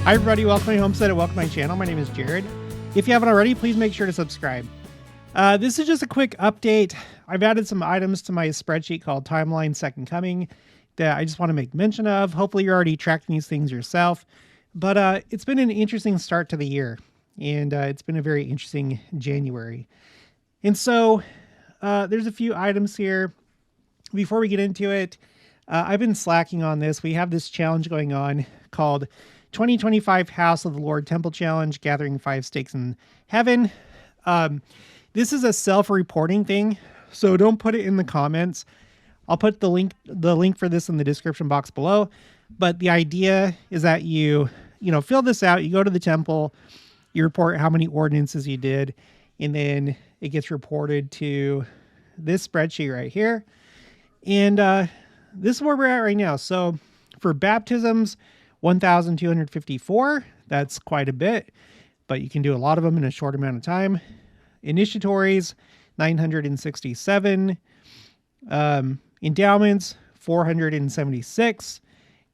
Hi everybody, welcome to my homestead and welcome to my channel. My name is Jared. If you haven't already, please make sure to subscribe. This is just a quick update. I've added some items to my spreadsheet called Timeline Second Coming that I just want to make mention of. Hopefully you're already tracking these things yourself. But it's been an interesting start to the year, and it's been a very interesting January. And so there's a few items here. Before we get into it, I've been slacking on this. We have this challenge going on called 2025 House of the Lord Temple Challenge, Gathering 5 Stakes in Heaven. This is a self-reporting thing, so don't put it in the comments. I'll put the link for this in the description box below. But the idea is that you fill this out, you go to the temple, you report how many ordinances you did, and then it gets reported to this spreadsheet right here. And this is where we're at right now. So for baptisms, 1,254. That's quite a bit, but you can do a lot of them in a short amount of time. Initiatories, 967. Endowments, 476.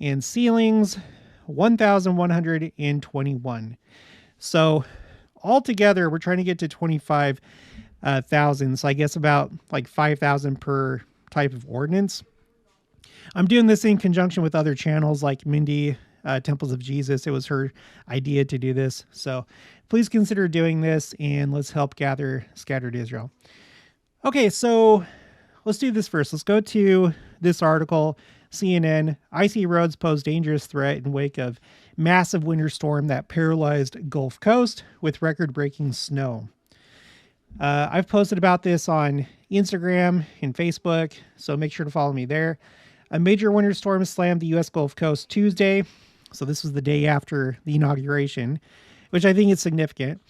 And sealings, 1,121. So altogether, we're trying to get to 25,000. So I guess about like 5,000 per type of ordinance. I'm doing this in conjunction with other channels like Mindy, Temples of Jesus. It was her idea to do this. So please consider doing this and let's help gather scattered Israel. Okay, so let's do this first. Let's go to this article, CNN. Icy roads pose dangerous threat in wake of massive winter storm that paralyzed Gulf Coast with record-breaking snow. I've posted about this on Instagram and Facebook, so make sure to follow me there. A major winter storm slammed the U.S. Gulf Coast Tuesday. So this was the day after the inauguration, which I think is significant.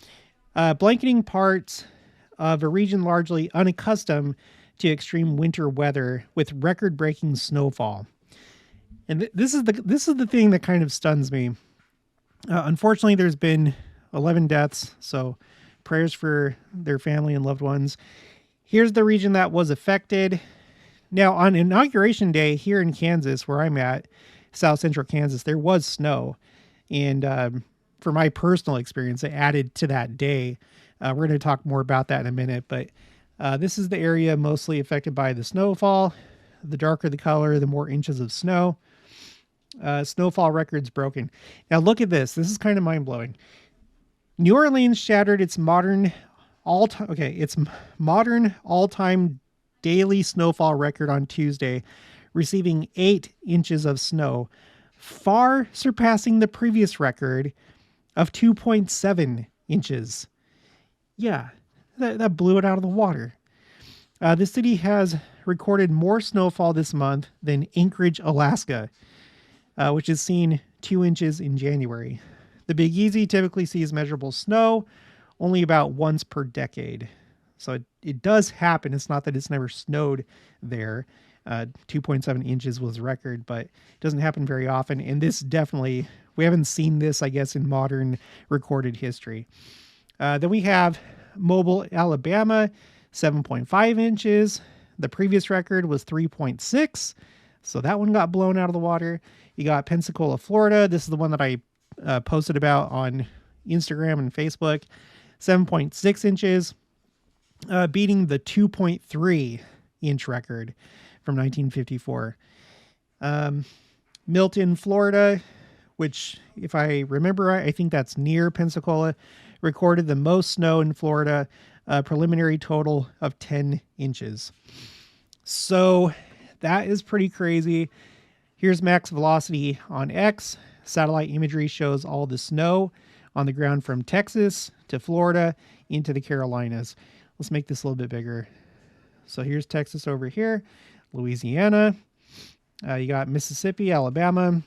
Blanketing parts of a region largely unaccustomed to extreme winter weather with record-breaking snowfall. And this is the thing that kind of stuns me. Unfortunately, there's been 11 deaths, so prayers for their family and loved ones. Here's the region that was affected. Now, on Inauguration Day here in Kansas, where I'm at, South Central Kansas, there was snow. And for my personal experience, it added to that day. We're going to talk more about that in a minute. But this is the area mostly affected by the snowfall. The darker the color, the more inches of snow. Snowfall records broken. Now, look at this. This is kind of mind-blowing. New Orleans shattered its modern all-time daily snowfall record on Tuesday, receiving 8 inches of snow, far surpassing the previous record of 2.7 inches. Yeah, that blew it out of the water. The city has recorded more snowfall this month than Anchorage, Alaska, which has seen 2 inches in January. The Big Easy typically sees measurable snow only about once per decade. So it does happen. It's not that it's never snowed there. 2.7 inches was the record, but it doesn't happen very often. And this definitely, we haven't seen this, I guess, in modern recorded history. Then we have Mobile, Alabama, 7.5 inches. The previous record was 3.6. So that one got blown out of the water. You got Pensacola, Florida. This is the one that I posted about on Instagram and Facebook. 7.6 inches. Beating the 2.3 inch record from 1954. Milton, Florida, which if I remember right, I think that's near Pensacola, recorded the most snow in Florida, a preliminary total of 10 inches. So that is pretty crazy. Here's max velocity on X. Satellite imagery shows all the snow on the ground from Texas to Florida into the Carolinas. Let's make this a little bit bigger. So here's Texas over here, Louisiana. You got Mississippi, Alabama,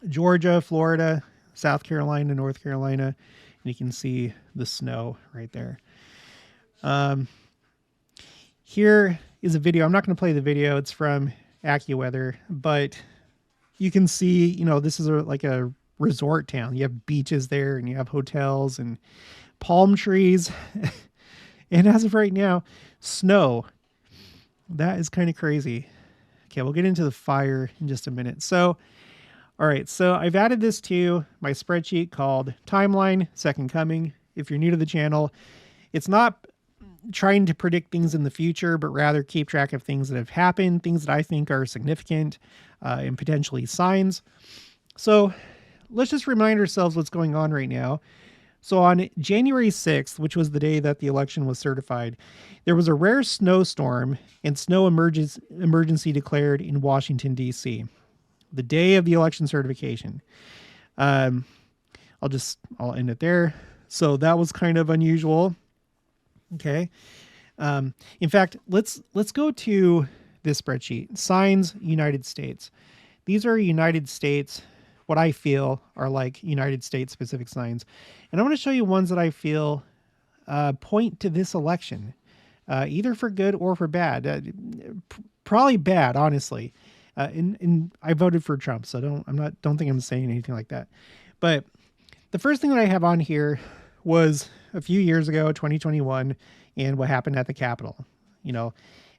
Georgia, Florida, South Carolina, North Carolina. And you can see the snow right there. Here is a video. I'm not going to play the video. It's from AccuWeather, but you can see, this is like a resort town. You have beaches there and you have hotels and palm trees. And as of right now, snow. That is kind of crazy. Okay, we'll get into the fire in just a minute. So All right, so I've added this to my spreadsheet called Timeline Second Coming. If you're new to the channel, it's not trying to predict things in the future, but rather keep track of things that have happened, things that I think are significant and potentially signs. So let's just remind ourselves what's going on right now. So on January 6th, which was the day that the election was certified, there was a rare snowstorm and snow emergency declared in Washington, D.C., the day of the election certification. I'll end it there. So that was kind of unusual. Okay. In fact, let's go to this spreadsheet, signs United States. These are United States, what I feel are like United States specific signs. And I want to show you ones that I feel point to this election, either for good or for bad. Probably bad, honestly. And I voted for Trump, so don't think I'm saying anything like that. But the first thing that I have on here was a few years ago, 2021, and what happened at the Capitol.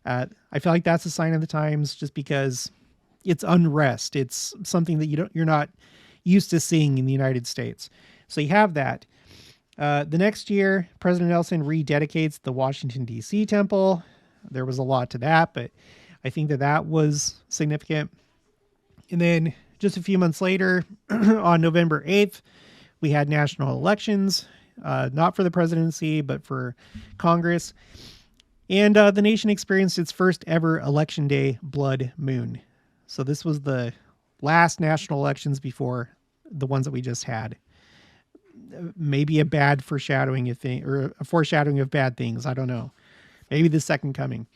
I feel like that's a sign of the times, just because it's unrest. It's something that you're not used to seeing in the United States. So you have that. The next year, President Nelson rededicates the Washington, D.C. temple. There was a lot to that, but I think that was significant. And then just a few months later, on November 8th, we had national elections, not for the presidency, but for Congress. And the nation experienced its first ever election day blood moon. So this was the last national elections before the ones that we just had. Maybe a bad foreshadowing of thing, or a foreshadowing of bad things. I don't know. Maybe the second coming.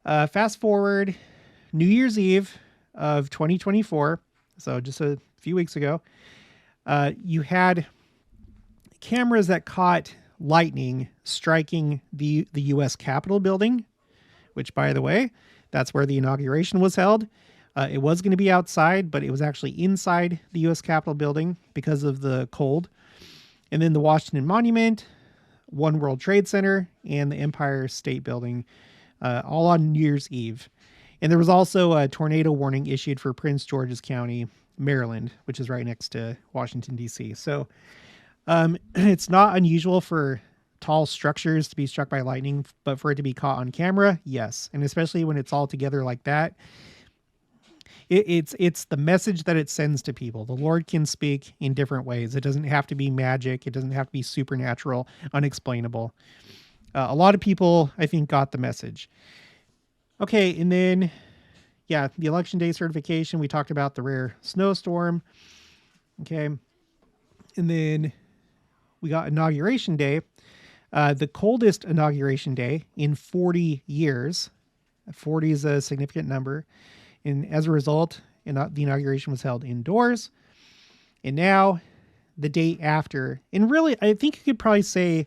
Fast forward, New Year's Eve of 2024. So just a few weeks ago, you had cameras that caught lightning striking the U.S. Capitol building, which, by the way, that's where the inauguration was held. It was going to be outside, but it was actually inside the U.S. Capitol building because of the cold. And then the Washington Monument, One World Trade Center, and the Empire State Building, all on New Year's Eve. And there was also a tornado warning issued for Prince George's County, Maryland, which is right next to Washington, D.C. So it's not unusual for tall structures to be struck by lightning, but for it to be caught on camera, yes. And especially when it's all together like that, it's the message that it sends to people. The Lord can speak in different ways. It doesn't have to be magic. It doesn't have to be supernatural, unexplainable. A lot of people, I think, got the message. Okay, and then, yeah, the election day certification. We talked about the rare snowstorm. Okay, and then we got Inauguration Day, the coldest Inauguration Day in 40 years. 40 is a significant number. And as a result, the inauguration was held indoors. And now, the day after, and really, I think you could probably say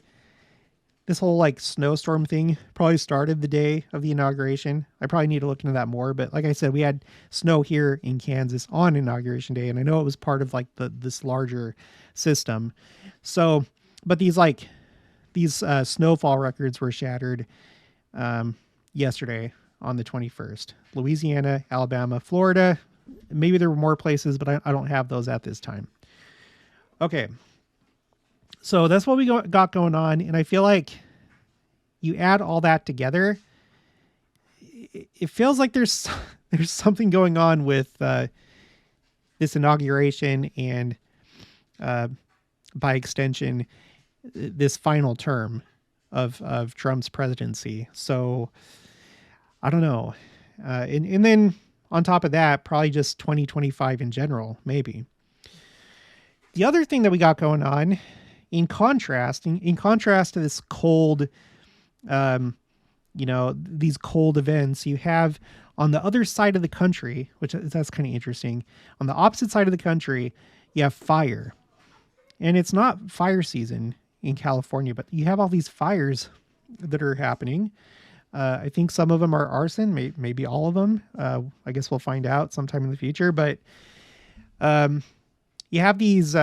this whole snowstorm thing probably started the day of the inauguration. I probably need to look into that more. But like I said, we had snow here in Kansas on Inauguration Day. And I know it was part of this larger system. So, but these snowfall records were shattered yesterday on the 21st. Louisiana, Alabama, Florida. Maybe there were more places, but I don't have those at this time. Okay. So that's what we got going on. And I feel like you add all that together, it feels like there's something going on with this inauguration and by extension, this final term of Trump's presidency. So I don't know. And then on top of that, probably just 2025 in general, maybe. The other thing that we got going on, in contrast to this cold, these cold events, you have on the other side of the country, that's kind of interesting. On the opposite side of the country, you have fire. And it's not fire season in California, but you have all these fires that are happening. I think some of them are arson, maybe all of them. I guess we'll find out sometime in the future. But you have these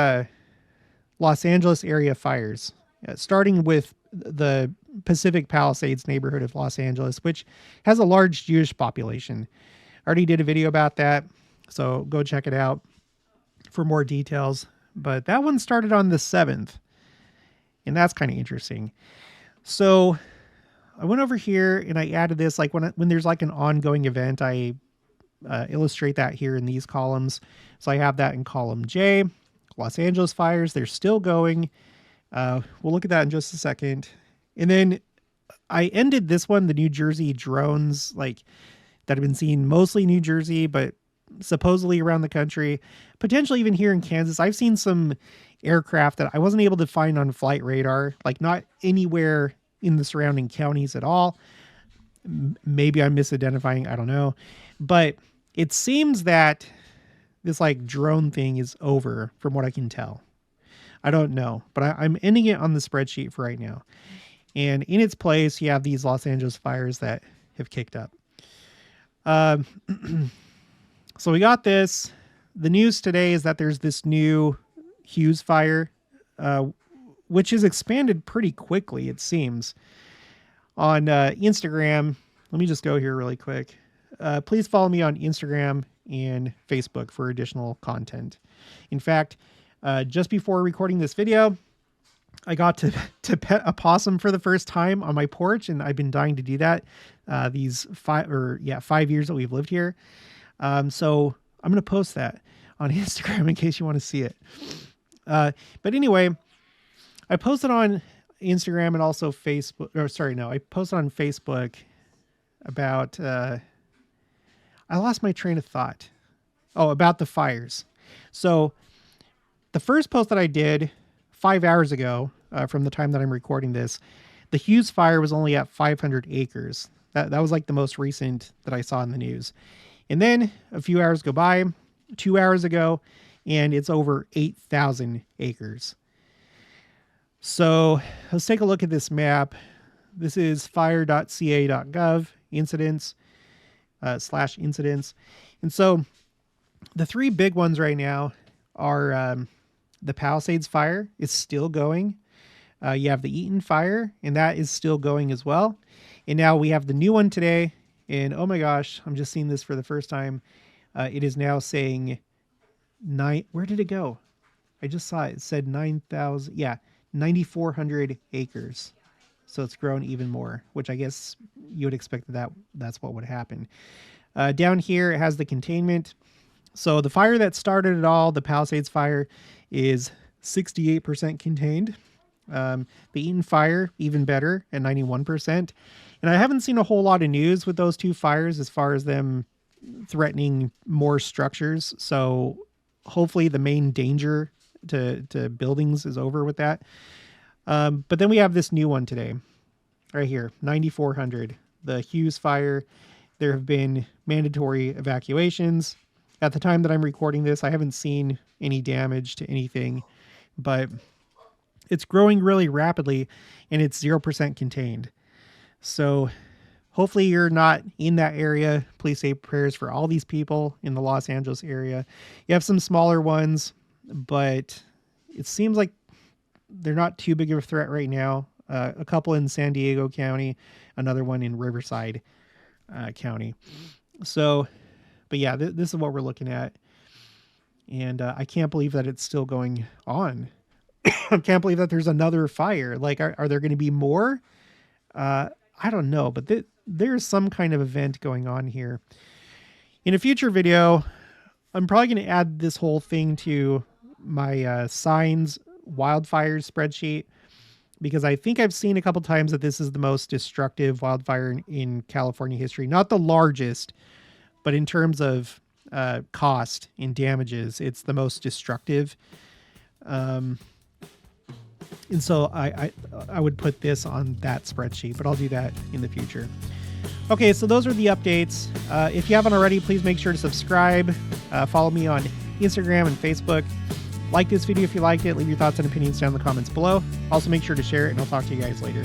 Los Angeles area fires, starting with the Pacific Palisades neighborhood of Los Angeles, which has a large Jewish population. I already did a video about that, so go check it out. for more details. But that one started on the 7th, and that's kind of interesting. So I went over here and I added this, like when there's like an ongoing event, I illustrate that here in these columns. So I have that in column J. Los Angeles fires, they're still going. We'll look at that in just a second. And then I ended this one, the New Jersey drones, like that have been seen mostly New Jersey, but supposedly around the country, potentially even here in Kansas. I've seen some aircraft that I wasn't able to find on flight radar, like not anywhere in the surrounding counties at all. Maybe I'm misidentifying, I don't know. But it seems that this like drone thing is over from what I can tell. I don't know, but I'm ending it on the spreadsheet for right now. And in its place, you have these Los Angeles fires that have kicked up. So we got this. The news today is that there's this new Hughes fire, which has expanded pretty quickly, it seems. On Instagram, let me just go here really quick. Please follow me on Instagram and Facebook for additional content. In fact, just before recording this video, I got to pet a possum for the first time on my porch, and I've been dying to do that these 5 years that we've lived here. So I'm going to post that on Instagram in case you want to see it. But anyway, I posted on Instagram and also Facebook, I posted on Facebook about, I lost my train of thought. Oh, about the fires. So the first post that I did 5 hours ago, from the time that I'm recording this, the Hughes fire was only at 500 acres. That was like the most recent that I saw in the news. And then a few hours go by, 2 hours ago, and it's over 8,000 acres. So let's take a look at this map. This is fire.ca.gov incidents /incidents. And so the three big ones right now are the Palisades fire is still going. You have the Eaton fire, and that is still going as well. And now we have the new one today. And oh my gosh, I'm just seeing this for the first time. It is now saying where did it go? I just saw it. It said 9,000. Yeah, 9,400 acres. So it's grown even more, which I guess you would expect that's what would happen. Down here, it has the containment. So the fire that started it all, the Palisades fire, is 68% contained. The Eaton fire, even better, at 91%. And I haven't seen a whole lot of news with those two fires as far as them threatening more structures. So hopefully the main danger to buildings is over with that. But then we have this new one today, right here, 9,400, the Hughes fire. There have been mandatory evacuations. At the time that I'm recording this, I haven't seen any damage to anything, but it's growing really rapidly and it's 0% contained. So hopefully you're not in that area. Please say prayers for all these people in the Los Angeles area. You have some smaller ones, but it seems like they're not too big of a threat right now. A couple in San Diego County, another one in Riverside County. So, but yeah, this is what we're looking at. And I can't believe that it's still going on. I can't believe that there's another fire. Like, are there going to be more? I don't know, but there's some kind of event going on here. In a future video, I'm probably going to add this whole thing to my signs wildfires spreadsheet, because I think I've seen a couple times that this is the most destructive wildfire in California history. Not the largest, but in terms of cost and damages, it's the most destructive. And so I would put this on that spreadsheet, but I'll do that in the future. Okay, so those are the updates. If you haven't already, please make sure to subscribe. Follow me on Instagram and Facebook. Like this video if you liked it. Leave your thoughts and opinions down in the comments below. Also, make sure to share it, and I'll talk to you guys later.